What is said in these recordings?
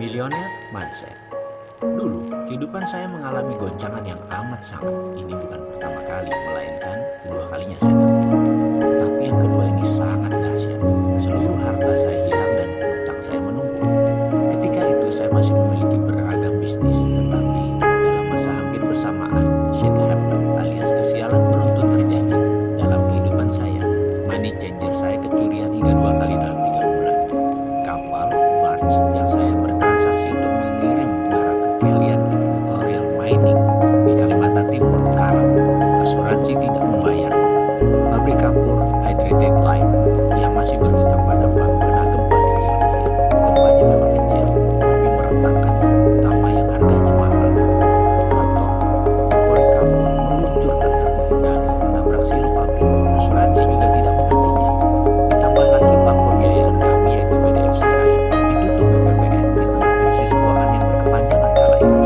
Millionaire Mindset. Dulu, kehidupan saya mengalami goncangan yang amat sangat. Ini bukan pertama kali, melainkan kedua kalinya saya terpuruk. Tapi yang kedua ini sangat dahsyat. Seluruh harta saya hilang dan hutang saya menumpuk. Ketika itu saya masih memiliki beragam bisnis, tetapi dalam masa hampir bersamaan, shit happened alias kesialan beruntun terjadi dalam kehidupan saya. Money changer saya kecurian hingga 2 kali dalam 3 bulan. Kapal, barge yang saya bertransaksi untuk mengirim barang ke Kelian Equatorial Mining di Kalimantan Timur karam. Asuransi tidak membayar. Pabrik kapur Hydrated Line yang masih berhutang pada bank kena gempa di Cilengsi. Gempanya memang kecil, tapi meretakkan bank utama yang harganya mahal. Atau korek kapur meluncur tanpa terkendali menabrak silo pabrik. Asuransi juga tidak menggantinya. Ditambah lagi bank pembiayaan kami yaitu PDFCI ditutup BPPN di tengah krisis keuangan yang berkepanjangan kala itu.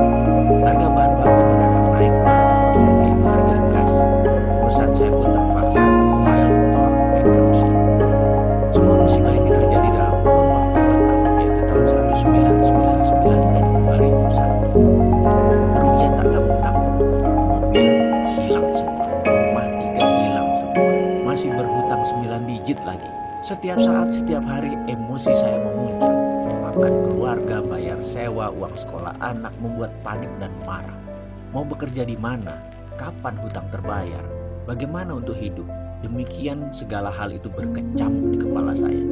Harga bahan baku mendadak naik 200% yaitu harga gas. Perusahaan saya pun terpaksa file for bankruptcy. Semua musibah ini terjadi dalam kurun waktu 2 tahun yaitu tahun 1999 dan 2001. Kerugian tak tanggung-tanggung. Mobil hilang semua, rumah 3 hilang semua, masih berhutang 9 digit lagi. Setiap saat, setiap hari emosi saya memuncak. Makan keluarga, bayar sewa, uang sekolah anak membuat panik dan marah. Mau bekerja di mana? Kapan hutang terbayar? Bagaimana untuk hidup? Demikian segala hal itu berkecamuk di kepala saya.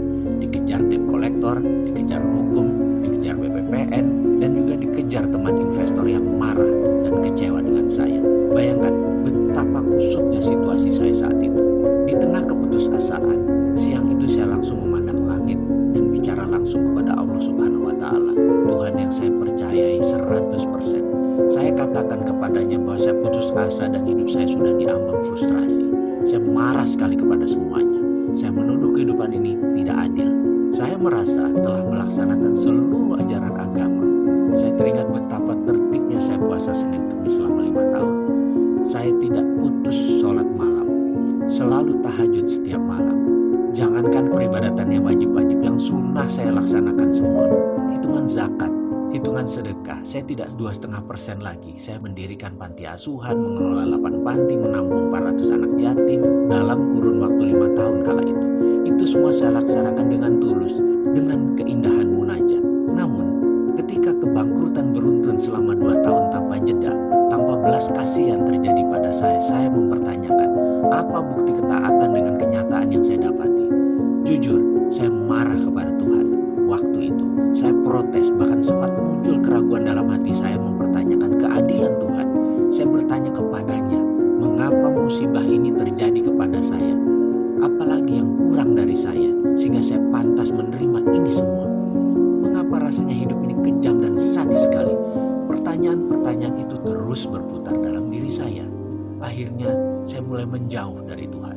Dikejar debt collector, dikejar hukum, dikejar BPPN, dan juga dikejar teman investor yang marah dan kecewa dengan saya. Bayangkan betapa kusutnya situasi saya saat itu. Di tengah keputusasaan, siang itu saya langsung memandang langit dan bicara langsung kepada Allah Subhanahu wa Ta'ala, Tuhan yang saya percayai 100%. Saya katakan kepadanya bahwa saya putus asa dan hidup saya sudah diambang frustrasi. Saya marah sekali kepada semuanya. Saya menuduh kehidupan ini tidak adil. Saya merasa telah melaksanakan seluruh ajaran agama. Saya teringat betapa tertibnya saya puasa Senin Kamis selama 5 tahun. Saya tidak putus sholat malam, selalu tahajud setiap malam. Jangankan peribadatan yang wajib-wajib, yang sunnah saya laksanakan semua. Hitungan zakat, hitungan sedekah, saya tidak 2,5% lagi. Saya mendirikan panti asuhan, mengelola 8 panti, menampung 400 anak yatim dalam kurun waktu 5 tahun kala itu. Itu semua saya laksanakan dengan tulus, dengan keindahan munajat. Namun, ketika kebangkrutan beruntun selama 2 tahun tanpa jeda, tanpa belas kasihan terjadi pada saya mempertanyakan, apa bukti ketaatan dengan kenyataan yang saya dapati? Jujur, saya marah kepada Tuhan. Waktu itu, saya protes, bahkan sempat muncul keraguan dalam hati saya mempertanyakan keadilan Tuhan. Saya bertanya kepadanya, mengapa musibah ini terjadi kepada saya? Apalagi yang kurang dari saya, sehingga saya pantas menerima ini semua? Mengapa rasanya hidup ini kejam dan sadis sekali? Pertanyaan-pertanyaan itu terus berputar dalam diri saya. Akhirnya, saya mulai menjauh dari Tuhan.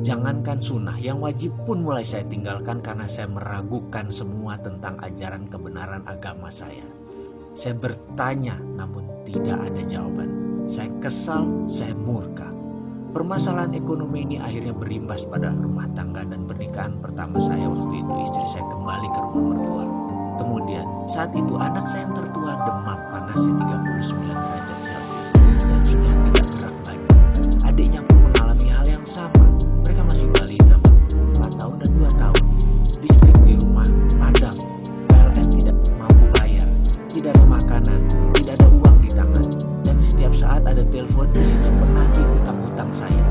Jangankan sunnah, yang wajib pun mulai saya tinggalkan karena saya meragukan semua tentang ajaran kebenaran agama saya. Saya bertanya namun tidak ada jawaban. Saya kesal, saya murka. Permasalahan ekonomi ini akhirnya berimbas pada rumah tangga dan pernikahan pertama saya. Waktu itu istri saya kembali ke rumah mertua. Kemudian saat itu anak saya yang tertua demam panasnya 39 derajat Celcius dan sudah tidak gerak lagi. Adiknya pun mengalami hal yang sama. Mereka masih balita, 4 tahun dan 2 tahun. Listrik di rumah padam, PLN tidak mampu bayar, tidak ada makanan, tidak ada uang di tangan, dan setiap saat ada telepon isinya penagih hutang-hutang saya.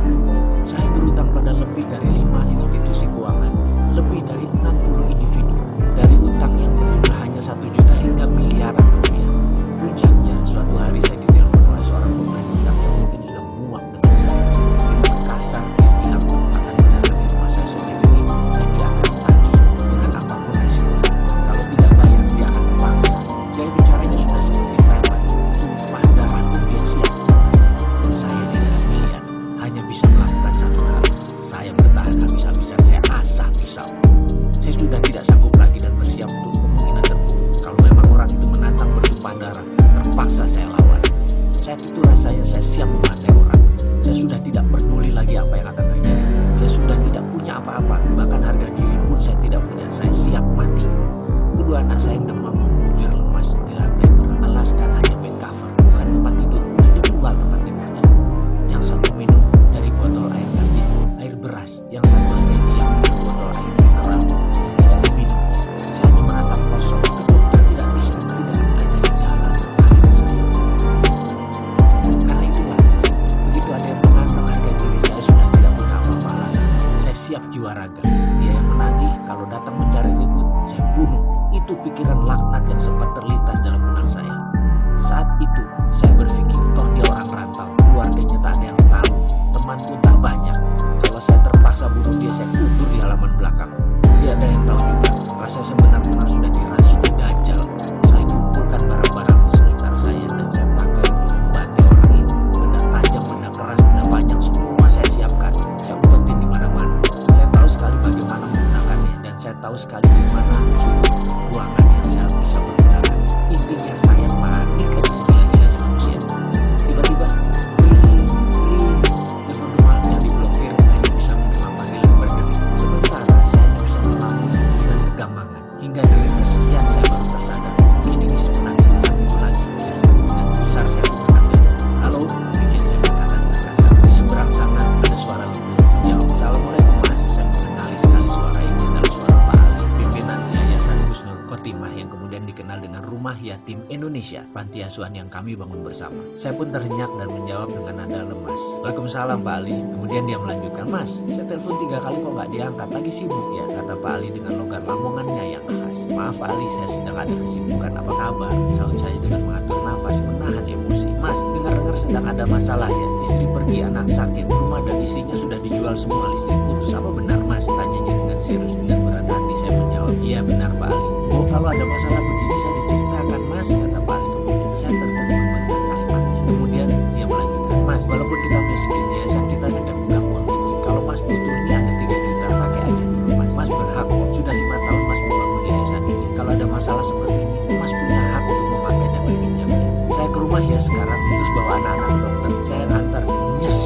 Saya berhutang pada lebih dari 5 institusi keuangan, lebih dari 60 individu, dari utang yang berjumlah hanya 1 juta hingga miliaran rupiah. Puncaknya, suatu hari saya ditelepon oleh seorang pemberi hutang yang mungkin sudah muak dengan saya. Dengan kasar, dia bilang akan mendatangi rumah saya sore ini dan dia akan menagih dengan apapun resikonya. Kalau tidak bayar, dia akan memaksa. Gaya bicaranya sudah seperti preman. Tumpah darahku dia siap. Saya tidak ada pilihan, hanya bisa melakukan satu hal. Saya bertahan habis-habisan, saya asah pisau. Saya sudah tidak sanggup lagi dan bersiap untuk kemungkinan terburuk. Kalau memang orang itu menantang bertumpah darah, terpaksa saya lawan. Saat itu rasanya saya siap membantai orang. Saya sudah tidak peduli lagi apa yang akan terjadi. Saya sudah tidak punya apa-apa, bahkan harga diri pun saya tidak punya. Saya siap mati. Kedua anak saya yang demam membujur lemah tahu sekali di mana ruangan yang saya bisa pergunakan. Intinya saya panik aja segila-gilanya manusia. Tiba-tiba telepon rumahnya diblokir, hanya bisa menerima panggilan berdetik. Sementara saya hanya bisa melamun dan kegampangan. Hingga dari kesekian saya baru tersadar, mungkin ini sebenarnya bukan itu lagi. Dengan besar saya berkata, "Halo," ingin saya berkata dengan kasar. Di seberang sana ada suara lembut menjawab, "Assalamualaikum Mas." Saya mengenali sekali suara ini adalah suara Pak Ali, pimpinan Yayasan Husnul Khotimah yang kemudian dikenal dengan Rumah Yatim Indonesia, panti asuhan yang kami bangun bersama. Saya pun terhenyak dan menjawab dengan nada lemas, "Waalaikumsalam Pak Ali." Kemudian dia melanjutkan, "Mas, saya telepon 3 kali kok nggak diangkat, lagi sibuk ya?" kata Pak Ali dengan logat lamongannya yang khas. "Maaf Ali, saya sedang ada kesibukan, apa kabar?" sahut saya dengan mengatur nafas menahan emosi. "Mas, dengar-dengar sedang ada masalah ya? Istri pergi, anak sakit, rumah dan isinya sudah dijual semua, listrik putus, apa benar Mas?" tanyanya dengan serius. Dengan berat hati saya menjawab, "Iya benar Pak Ali." "Oh, kalau ada masalah begini saya diceritakan Mas," kata Pak Ali. Kemudian saya tertegun mendengar kalimatnya. Kemudian dia melanjutkan, "Mas, walaupun kita miskin, yayasan kita ada gudang uang ini. Kalau Mas butuh ini ada 3 juta, pakai aja dulu Mas. Mas berhak kok, sudah 5 tahun Mas membangun yayasan ini. Kalau ada masalah seperti ini, Mas punya hak untuk memakai dan meminjamnya. Saya ke rumah ya sekarang, terus bawa anak-anak ke dokter. Saya yang antar." Nyes,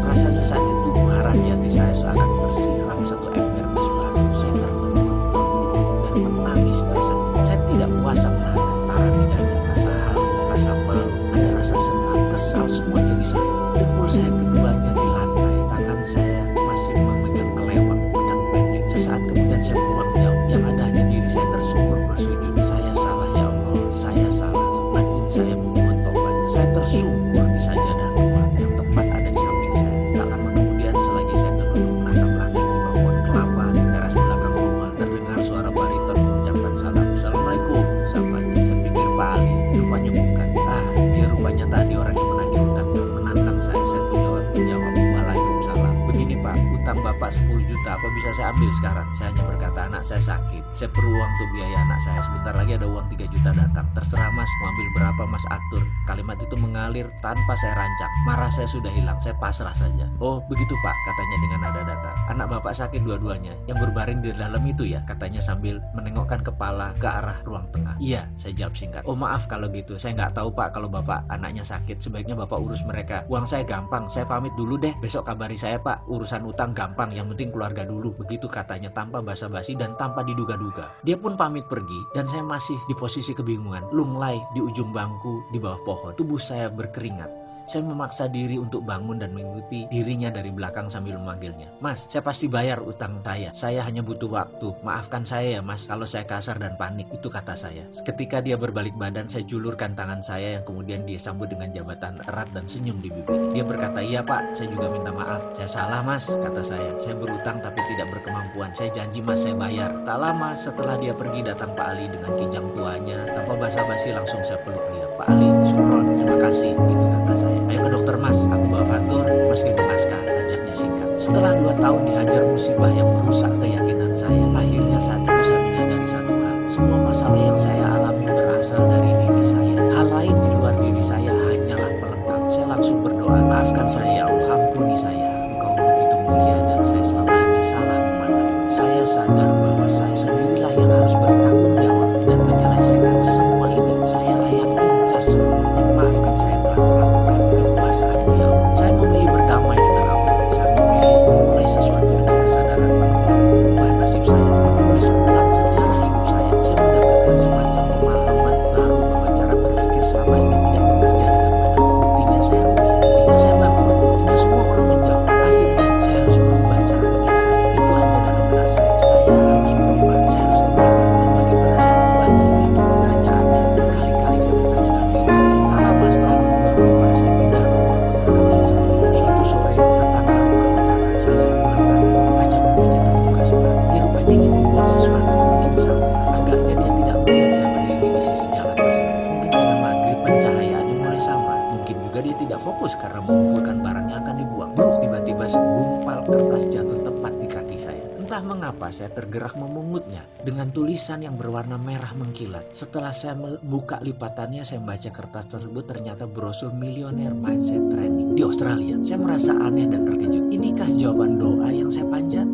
rasanya saat itu marah di hati saya seakan tersiram satu ember es batu. Saya tertegun, terburu dan menangis terseduh. Saya tidak kuasa menahan getaran di dada, rasa haru, rasa malu, ada rasa senang, kesal, semuanya di sana. Dengkul saya keduanya di lantai, tangan saya masih memegang kelewang pedang pendek. Sesaat kemudian saya buang jauh, yang ada hanya diri saya tersungkur bersujud. "Saya salah ya Allah, saya salah." Batin saya memohon tobat. Saya tersungkur di sajadah tua yang tepat ada di samping saya. Tak lama kemudian selagi saya terlelung menatap langit di bawah pohon kelapa di teras belakang rumah, terdengar suara bariton mengucapkan salam. "Assalamualaikum," sapanya. Saya pikir Pak Ali, rupanya bukan. Dia rupanya tadi orang yang menagih utang dan menantang saya. Saya pun menjawab, "Waalaikumsalam. Begini Pak, utang Bapak 10 juta, apa bisa saya ambil sekarang?" Saya hanya berkata, "Anak saya sakit, saya perlu uang untuk biaya anak saya. Sebentar lagi ada uang 3 juta datang. Terserah Mas, mau ambil berapa Mas atur." Kalimat itu mengalir tanpa saya rancang. Marah saya sudah hilang, saya pasrah saja. "Oh begitu Pak," katanya dengan nada datar. "Anak Bapak sakit dua-duanya, yang berbaring di dalam itu ya?" katanya sambil menengokkan kepala ke arah ruang tengah. "Iya," saya jawab singkat. "Oh maaf kalau gitu, saya nggak tahu Pak kalau Bapak anaknya sakit. Sebaiknya Bapak urus mereka. Uang saya gampang, saya pamit dulu deh. Besok kabari saya Pak, urusan utang gampang, yang penting keluarga dulu." Begitu katanya tanpa basa-basi dan tanpa diduga-duga. Dia pun pamit pergi dan saya masih di posisi kebingungan, lunglai di ujung bangku di bawah pohon. Tubuh saya berkeringat. Saya memaksa diri untuk bangun dan mengikuti dirinya dari belakang sambil memanggilnya, "Mas, saya pasti bayar utang saya hanya butuh waktu. Maafkan saya ya Mas kalau saya kasar dan panik," itu kata saya. Ketika dia berbalik badan, saya julurkan tangan saya yang kemudian dia sambut dengan jabatan erat dan senyum di bibir. Dia berkata, "Iya Pak, saya juga minta maaf. Saya salah Mas," kata saya. "Saya berutang tapi tidak berkemampuan. Saya janji Mas, saya bayar." Tak lama setelah dia pergi datang Pak Ali dengan kijang tuanya. Tanpa basa-basi langsung saya peluk dia. "Pak Ali, syukron, terima kasih," itu kata saya. "Ayo ke dokter Mas, aku bawa fatur, Mas ke naskah," ajaknya singkat. Setelah 2 tahun dihajar musibah yang merusak keyakinan saya, akhirnya saat itu saya menyadari satu hal. Semua masalah yang saya alami berasal dari diri saya. Hal lain di luar diri saya hanyalah pelengkap. Saya langsung berdoa, "Maafkan saya ya Allah, ampuni saya. Engkau begitu mulia dan saya selama ini salah memandang. Saya sadar bahwa saya sendirilah yang harus bertanggung jawab dan menyelesaikan semua ini. Saya layak diincar sepenuhnya. Maafkan saya telah melakukan kekuasaan-Mu ya Allah. Saya memilih berdamai dengan Allah. Saya memilih memulai sesuatu dengan kesadaran penuh, mengubah nasib saya, menulis ulang sejarah hidup saya. Saya mendapatkan semacam pemahaman baru bahwa cara berpikir selama ini tidak bekerja dengan benar. Buktinya saya rugi, buktinya saya bangkrut, buktinya semua orang menjauh. Akhirnya saya harus mengubah cara pikir saya. Itu ada dalam benak saya. Saya harus berubah, saya harus kembali. Dan bagaimana saya mengubahnya? Itu pertanyaannya. Berkali-kali saya bertanya dalam diri saya. Tak lama setelah mengubah rumah, saya pindah ke rumah kontrakan yang sempit. Suatu sore, tetangga rumah kontrakan saya pulang kantor. Kaca mobilnya terbuka separuh. Dia rupanya ingin membuang sesuatu, mungkin sampah. Agaknya dia tidak melihat saya berdiri di sisi jalan tersebut. Mungkin karena maghrib pencahayaannya mulai samar. Mungkin juga dia tidak fokus karena mengumpulkan barang yang akan dibuang. Bruk, tiba-tiba segumpal kertas jatuh tepat di kaki saya. Entah mengapa saya tergerak memungutnya dengan tulisan yang berwarna merah mengkilat. Setelah saya membuka lipatannya, saya membaca kertas tersebut, ternyata brosur Millionaire Mindset Training di Australia. Saya merasa aneh dan terkejut. Inikah jawaban doa yang saya panjat?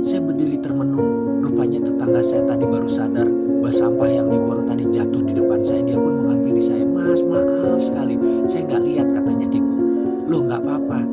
Saya berdiri termenung. Rupanya tetangga saya tadi baru sadar bahwa sampah yang dibuang tadi jatuh di depan saya. Dia pun menghampiri saya, "Mas, maaf sekali, saya nggak lihat," katanya Kiko. "Loh, nggak apa-apa,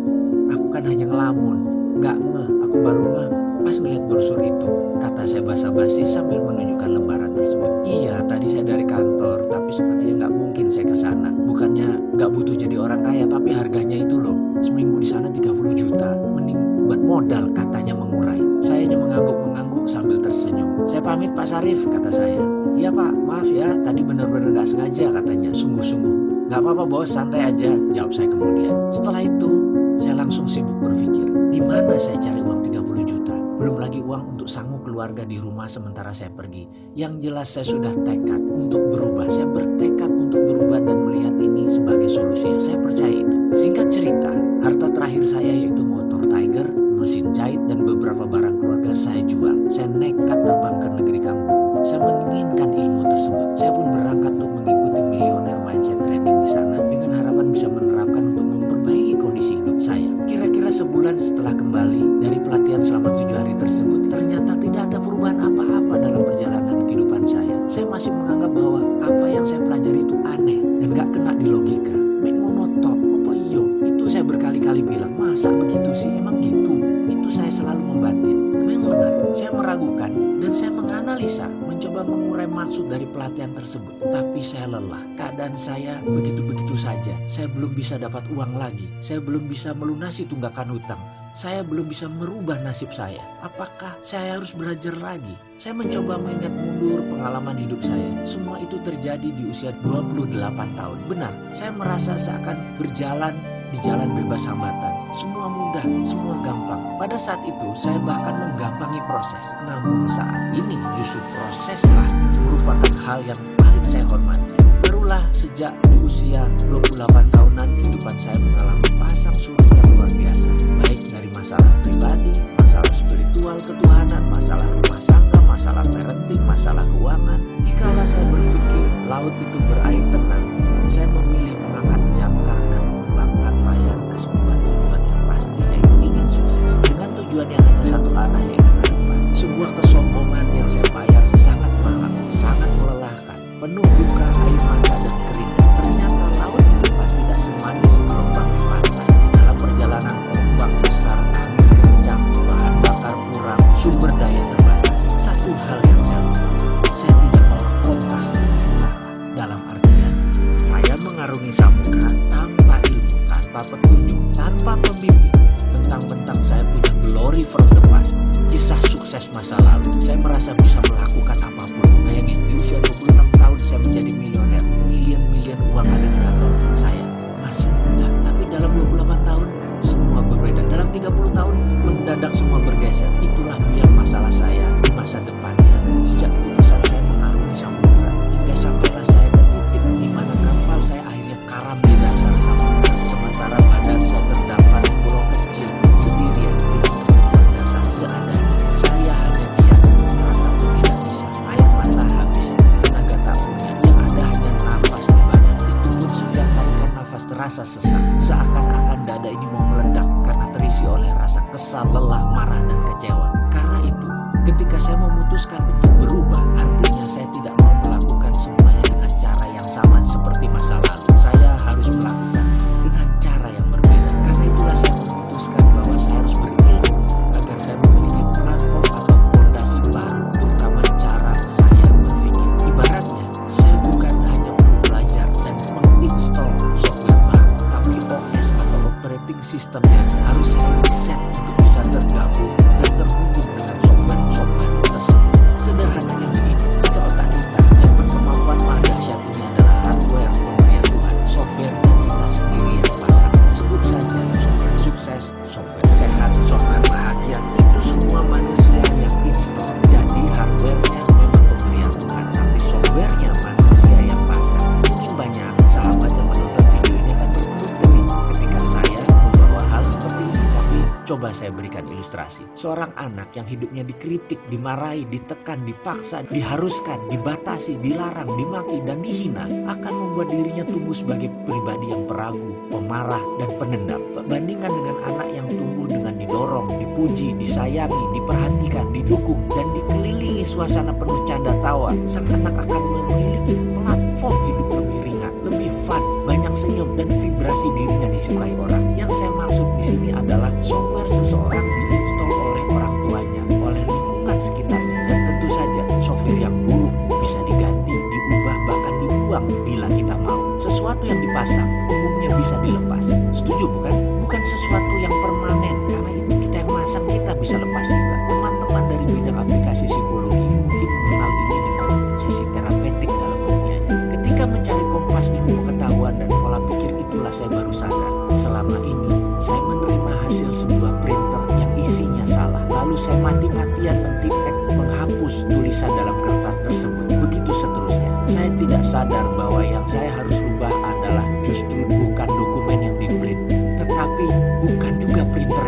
aku kan hanya ngelamun, nggak ngeh, aku baru ngeh pas ngeliat brosur itu," kata saya basa-basi sambil menunjukkan lembaran tersebut. "Iya, tadi saya dari kantor, tapi sepertinya nggak mungkin saya ke sana. Bukannya nggak butuh jadi orang kaya, tapi harganya itu loh, seminggu di sana 30 juta, mending buat modal," katanya mengurai. Saya hanya mengangguk-mengangguk sambil tersenyum. "Saya pamit Pak Sarif," kata saya. "Iya Pak, maaf ya, tadi benar-benar nggak sengaja," katanya sungguh-sungguh. "Nggak apa-apa bos, santai aja," jawab saya kemudian. Setelah itu, saya langsung sibuk berpikir, di mana saya cari uang 30 juta? Belum lagi uang untuk sanggup keluarga di rumah sementara saya pergi. Yang jelas saya sudah tekad untuk berubah. Saya bertekad untuk berubah dan melihat ini sebagai solusi. Saya percaya itu. Singkat cerita, harta terakhir saya yaitu motor Tiger, mesin jahit, dan beberapa barang keluarga saya jual. Saya nekat terbang ke negeri Kampung. Saya menginginkan ilmu tersebut. Saya pun berangkat untuk mengikuti Millionaire Mindset Training di sana dengan harapan bisa menerapkan untuk memperbaiki kondisi hidup saya. Kira-kira sebulan setelah kembali dari pelatihan selama 7 hari tersebut, ternyata tidak ada perubahan apa-apa dalam perjalanan kehidupan saya. Saya masih menganggap bahwa apa yang saya pelajari itu aneh dan gak kena di logika. Mek monotok, apa iyo? Itu saya berkali-kali bilang, masa begitu sih? Emang gitu? Itu saya selalu membatin. Memang benar, saya meragukan dan saya menganalisa, mencoba mengurai maksud dari pelatihan tersebut. Tapi saya lelah, keadaan saya begitu-begitu saja. Saya belum bisa dapat uang lagi. Saya belum bisa melunasi tunggakan hutang. Saya belum bisa merubah nasib saya. Apakah saya harus belajar lagi? Saya mencoba mengingat mundur pengalaman hidup saya. Semua itu terjadi di usia 28 tahun. Benar, saya merasa seakan berjalan di jalan bebas hambatan. Semua mudah, semua gampang. Pada saat itu saya bahkan menggampangi proses. Namun saat ini justru proseslah merupakan hal yang paling saya hormati. Barulah sejak di usia 28 tahunan kehidupan saya mengalami pasang surut yang luar biasa. Baik dari masalah pribadi, masalah spiritual, ketuhanan, masalah rumah tangga, masalah parenting, masalah keuangan. Dikala saya berpikir laut itu berair tenang, saya memilih mengangkat jangkar dan mengembangkan layar ke sebuah tujuan yang pasti, yaitu ingin sukses. Dengan tujuan yang hanya satu arah, yaitu ke depan. Sebuah kesombongan yang saya bayar sangat mahal, sangat melelahkan, penuh duka, air mata dan kering. Ternyata laut di depan tidak semanis gelombang di pantai. Dalam perjalanan ombak besar, angin kencang, bahan bakar kurang, sumber daya terbatas. Satu hal yang saya lupa, saya tidak bawa kompas dan peta. Dalam artian, saya mengarungi samudera tanpa ilmu, tanpa petunjuk, tanpa pembimbing. Mentang-mentang saya punya glory from the past, kisah sukses masa lalu, saya merasa bisa melakukan apapun. Bayangin, di usia 26 tahun saya menjadi milioner. Milion-milion uang ada di kantong saya. Masih muda, tapi dalam 28 tahun semua berbeda. Dalam 30 tahun mendadak semua bergeser. Itulah biang masalah saya di masa depannya. Sejak keputusan saya mengarungi samudera, hingga sampailah saya ke titik di mana kapal saya akhirnya karam di dasar samudera. Sementara badan saya terdampar di pulau kecil sendirian di permukaan dasar. Seadanya saya hanya diam, merata pun tidak bisa. Air mata habis, tenaga tak punya. Yang ada hanya nafas di badan. Itu pun sejak tarikan nafas terasa sesak. Seakan-akan dada ini mau meledak karena terisi oleh rasa kesal, lelah, marah, dan kecewa. Karena itu, ketika saya memutuskan untuk berubah, artinya saya tidak mau melakukan semuanya dengan cara yang sama seperti masa lalu. Saya harus melakukan dengan cara yang berbeda. Karena itulah saya memutuskan bahwa saya harus berilmu agar saya memiliki platform atau fondasi baru, terutama cara saya berpikir. Ibaratnya, saya bukan hanya perlu belajar dan menginstall software baru, tapi OS atau operating systemnya harus saya reset untuk bisa tergabung dan terhubung dengan software tersebut. Sederhananya begini, jika otak kita yang berkemampuan maha dahsyat ini adalah hardware pemberian Tuhan, softwarenya kita sendiri yang pasang. Sebut saja software sukses, software sehat, software bahagia, itu semua manusia yang install. Jadi hardwarenya memang pemberian Tuhan, tapi softwarenya manusia yang pasang. Mungkin banyak sahabat yang menonton video ini akan berkedut kening ketika saya membawa hal seperti ini, tapi coba saya berikan ilustrasi. Seorang anak yang hidupnya dikritik, dimarahi, ditekan, dipaksa, diharuskan, dibatasi, dilarang, dimaki, dan dihina akan membuat dirinya tumbuh sebagai pribadi yang peragu, pemarah, dan pendendam. Bandingkan dengan anak yang tumbuh dengan didorong, dipuji, disayangi, diperhatikan, didukung, dan dikelilingi suasana penuh canda tawa, sang anak akan memiliki platform hidup lebih ringan, lebih fun, banyak senyum, dan vibrasi dirinya disukai orang. Yang saya maksud di sini adalah software seseorang diinstal oleh orang tuanya, oleh lingkungan sekitarnya, dan tentu saja software yang buruk bisa diganti, diubah, bahkan dibuang bila kita mau. Sesuatu yang dipasang umumnya bisa dilepas. Setuju bukan? Bukan sesuatu yang permanen, karena itu kita yang masang, kita bisa lepas juga. Teman-teman dari bidang aplikasi psikologi mungkin mengenal ini dengan sesi terapeutik dalam dunianya. Ketika mencari kompas ilmu pengetahuan dan pola pikir, itulah saya baru sadar selama ini saya menerima hasil sebuah printer yang isinya salah. Lalu saya mati-matian mentipek, menghapus tulisan dalam kertas tersebut. Begitu seterusnya. Saya tidak sadar bahwa yang saya harus rubah adalah justru bukan dokumen yang di print, tetapi bukan juga printer